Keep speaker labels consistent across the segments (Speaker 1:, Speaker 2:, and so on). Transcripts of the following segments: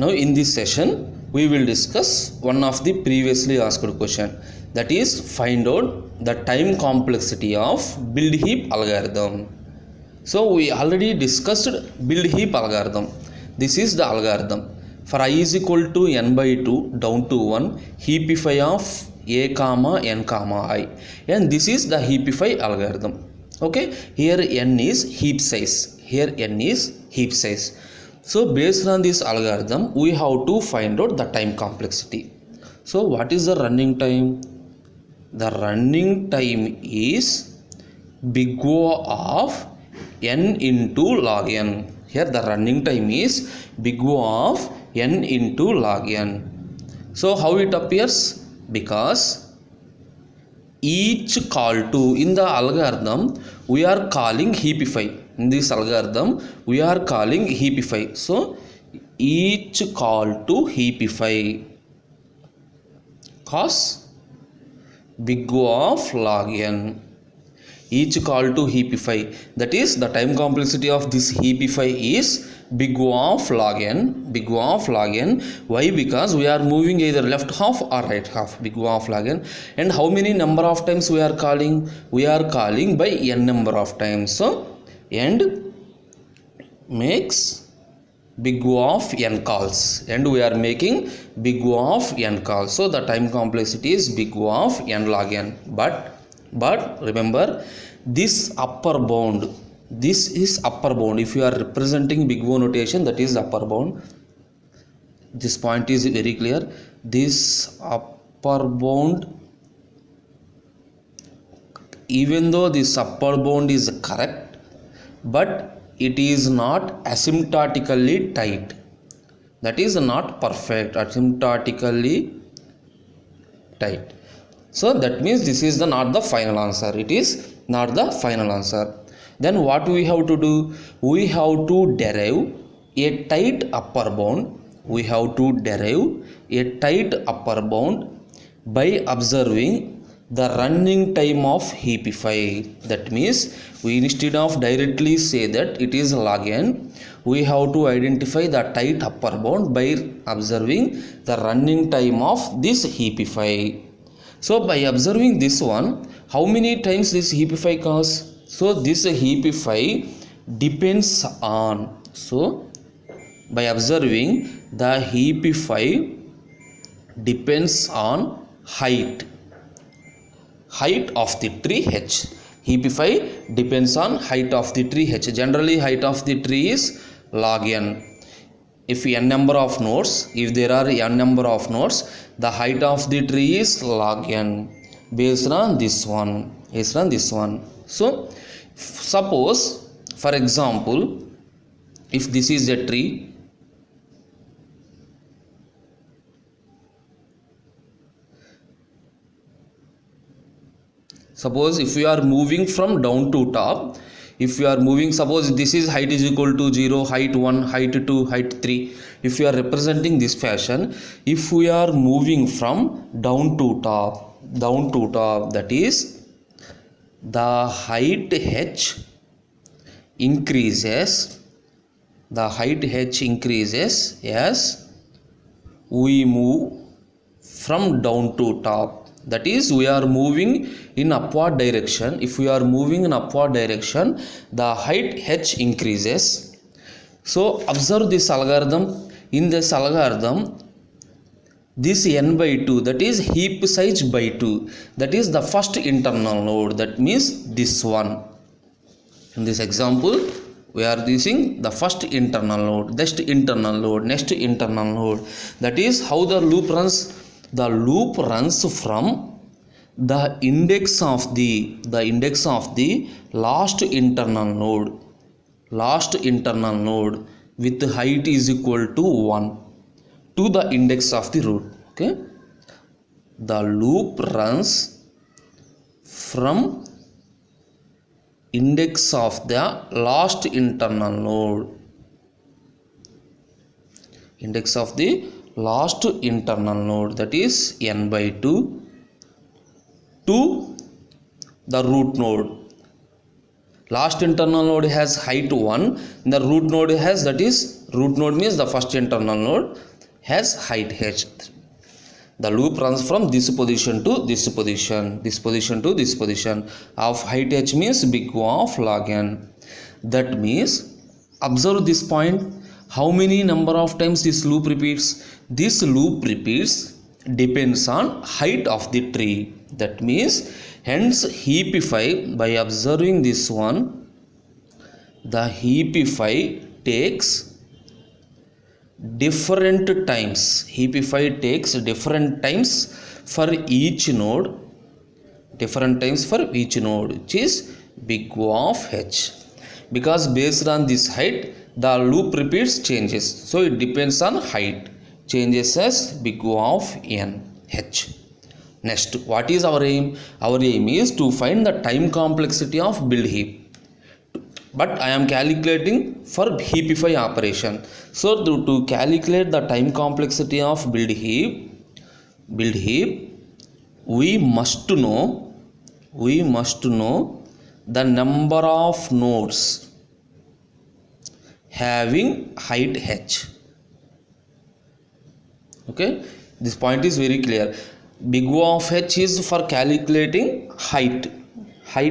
Speaker 1: Now in this session we will discuss one of the previously asked question, that is find out the time complexity of build heap algorithm. So we already discussed build heap algorithm. This is the algorithm. For I is equal to n by 2 down to 1, heapify of a comma n comma I, and this is the heapify algorithm. Okay, here n is heap size, here n is heap size. So based on this algorithm we have to find out the time complexity. So what is the running time? The running time is big O of n into log n. Here the running time is big O of n into log n. So how it appears? Because each call to, in the algorithm we are calling heapify. In this algorithm we are calling heapify. So each call to heapify cos big O of log n. Each call to heapify, that is the time complexity of this heapify is big O of log n, big O of log n. Why? Because we are moving either left half or right half, big O of log n. And how many number of times we are calling? We are calling by n number of times. So end makes big O of n calls, and we are making big O of n calls. So the time complexity is big O of n log n. But remember, this upper bound, this is upper bound. If you are representing big O notation, that is upper bound. This point is very clear. This upper bound, even though this upper bound is correct, but it is not asymptotically tight. That is not perfect, asymptotically tight. So that means this is not the final answer. It is not the final answer. Then what we have to do? We have to derive a tight upper bound. We have to derive a tight upper bound by observing the running time of heapify. That means we, instead of directly say that it is log n, we have to identify the tight upper bound by observing the running time of this heapify. So by observing this one, how many times this heapify occurs? So this heapify depends on, so by observing the heapify depends on height of the tree h. Heapify depends on height of the tree h. Generally height of the tree is log n. If n number of nodes, if there are n number of nodes, the height of the tree is log n based on this one, based on this one. So suppose, for example, if this is a tree, suppose if we are moving from down to top, if you are moving, suppose this is height is equal to 0, height 1, height 2, height 3. If you are representing this fashion, if we are moving from down to top, that is the height h increases, the height h increases as we move from down to top. That is, we are moving in upward direction. If we are moving in upward direction, the height h increases. So observe this algorithm. In this algorithm, this n by 2, that is heap size by 2, that is the first internal node. That means this one. In this example, we are using the first internal node, next internal node, next internal node. That is how the loop runs. The loop runs from the index of the last internal node with height is equal to 1 to the index of the root. Okay, the loop runs from index of the last internal node, index of the last internal node, that is n by 2, to the root node. Last internal node has height 1, the root node has, that is root node means the first internal node has height h. The loop runs from this position to this position, this position to this position of height h means big O of log n. That means observe this point, how many number of times this loop repeats. This loop repeats depends on height of the tree. That means hence heapify, by observing this one, the heapify takes different times. Heapify takes different times for each node, different times for each node, which is big O of h. Because based on this height, the loop repeats changes. So it depends on height, changes as big O of n h. Next, what is our aim? Our aim is to find the time complexity of build heap. But I am calculating for heapify operation. So to calculate the time complexity of build heap, we must know the number of nodes having height h. Okay, this point is very clear. Big O of h is for calculating height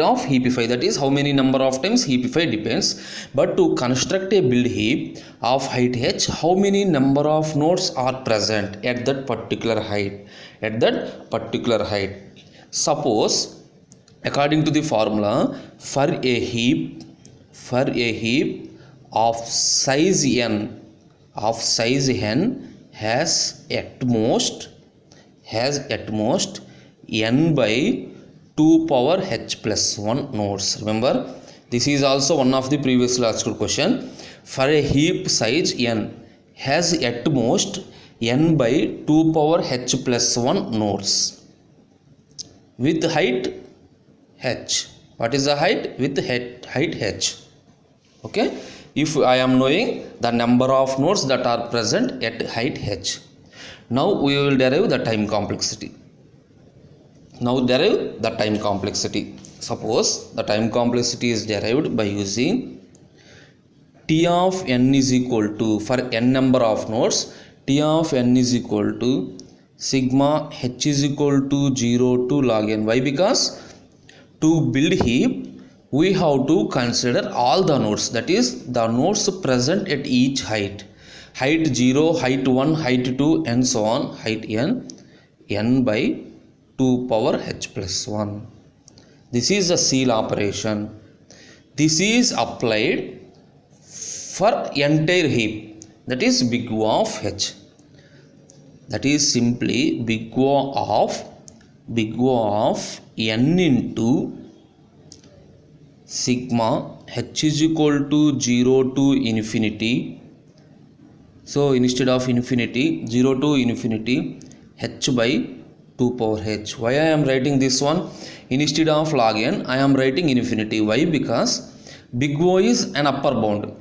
Speaker 1: of heapify, that is how many number of times heapify depends. But to construct a build heap of height h, how many number of nodes are present at that particular height, Suppose according to the formula, for a heap of size n has at most n by 2 power h plus 1 nodes. Remember, this is also one of the previously asked question. For a heap size n has at most n by 2 power h plus 1 nodes with height h. What is the height? With height h. Okay, if I am knowing the number of nodes that are present at height h, now we will derive the time complexity. Suppose the time complexity is derived by using T of n is equal to, for n number of nodes, T of n is equal to sigma h is equal to 0 to log n. Why? Because to build heap, we have to consider all the nodes, that is the nodes present at each height. Height 0, height 1, height 2 and so on, height n by 2 power h plus 1. This is a seal operation. This is applied for entire heap, that is big O of h. That is simply big O of n into sigma h is equal to 0 to infinity. So instead of infinity, 0 to infinity, h by 2 power h. Why I am writing this one? Instead of log n, I am writing infinity. Why? Because big O is an upper bound.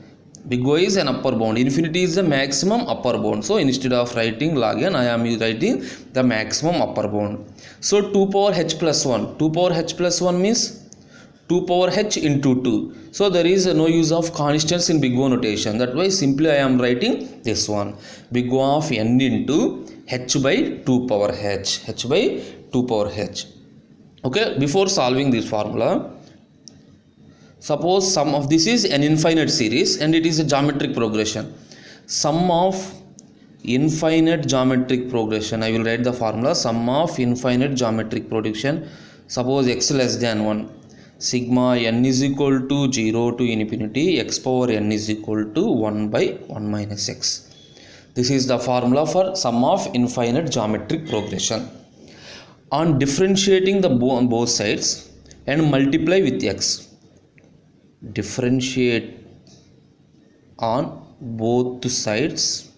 Speaker 1: Infinity is the maximum upper bound. So instead of writing log n, I am writing the maximum upper bound. So 2 power h plus 1. 2 power h plus 1 means 2 power h into 2. So there is no use of constants in big O notation. That way simply I am writing this one. Big O of n into h by 2 power h. Okay, before solving this formula, suppose sum of this is an infinite series and it is a geometric progression. Sum of infinite geometric progression. I will write the formula. Sum of infinite geometric progression. Suppose x less than 1. Sigma n is equal to 0 to infinity, x power n is equal to 1 by 1 minus x. This is the formula for sum of infinite geometric progression. On differentiating the both sides and multiply with x. Differentiate on both sides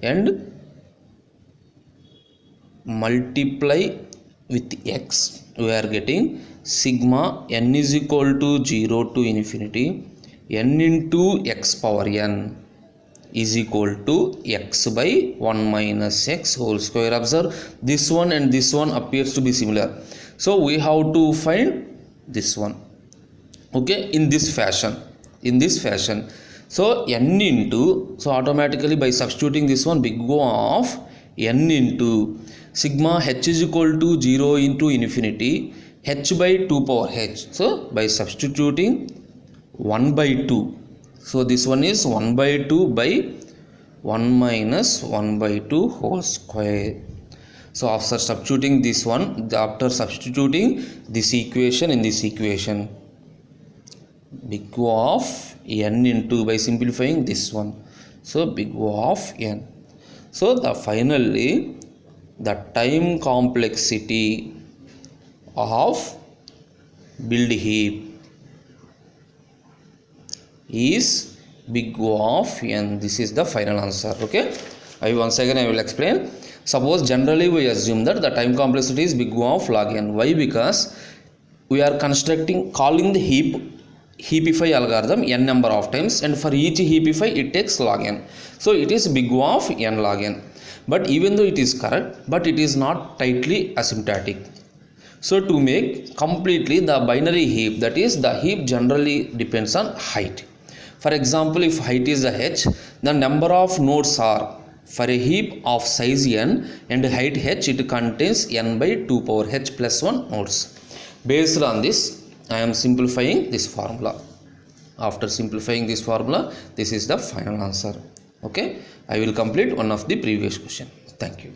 Speaker 1: and multiply with x. We are getting sigma n is equal to 0 to infinity, n into x power n is equal to x by 1 minus x whole square. Observe, this one and this one appears to be similar. So we have to find this one. Okay, in this fashion. So n into, so automatically by substituting this one, big O of n into sigma h is equal to 0 into infinity h by 2 power h. So by substituting 1 by 2, so this one is 1 by 2 by 1 minus 1 by 2 whole square. So after substituting this one, this equation in this equation, big O of n into, by simplifying this one, so big O of n. So the finally the time complexity of build heap is big O of n. This is the final answer. Okay, once again I will explain. Suppose generally we assume that the time complexity is big O of log n. Why? Because we are calling the heapify algorithm n number of times, and for each heapify it takes log n. So it is big O of n log n. But even though it is correct, but it is not tightly asymptotic. So to make completely the binary heap, that is the heap generally depends on height. For example, if height is the h, the number of nodes are, for a heap of size n and height h, it contains n by 2 power h plus 1 nodes. Based on this, I am simplifying this formula. After simplifying this formula, this is the final answer. Okay, I will complete one of the previous question. Thank you.